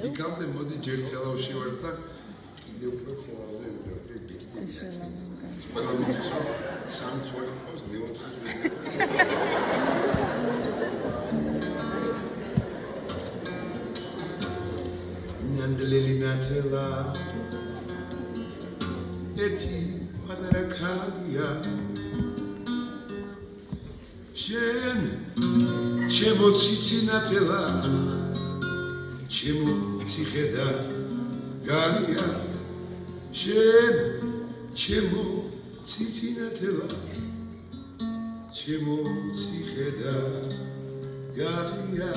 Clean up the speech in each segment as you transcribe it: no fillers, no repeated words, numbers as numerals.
იქამდე მოდი ჯერ თელავში ვარ და კიდევ უფრო თელავზე ვიდრე გიქნებიათ. ყველა ვიცის რომ სამ წვერი ყავს მეოთხე წინანდლელი ნათელა ერთი პატარა ქალია შენ ჩემო ციცინათელა ჩემო ციხედა გალია შენ ჩემო ციცინათელა ჩემო ციხედა გალია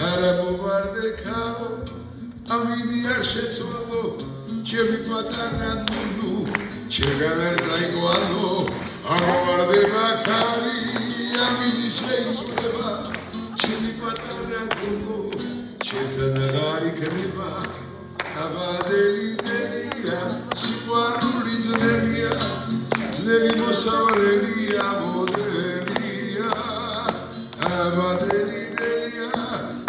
არა მოვარდექაო ამინი არ შეცვალო ჩემი პატარა ნუნუ ჩემგან არ დაიგვალო არ მოვარდება ქარი ამინი შეიცვლება ჩემი პატარა ნუნუ ჩემთან აღარ იქნება აბადელი დელია სიყვარული ძნელია ძნელი მოსავალელია მოდელია აბადელი დელია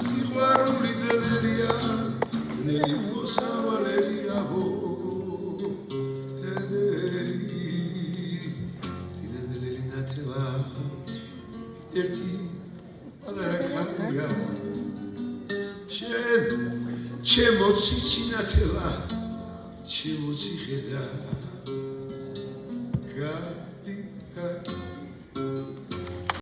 სიყვარული ძნელია ძნელი მოსავალელია მოდელი წინანდლელი ნათელა ერთი პატარა ქალია ჩემო ციცინათელა ჩემო ციხედა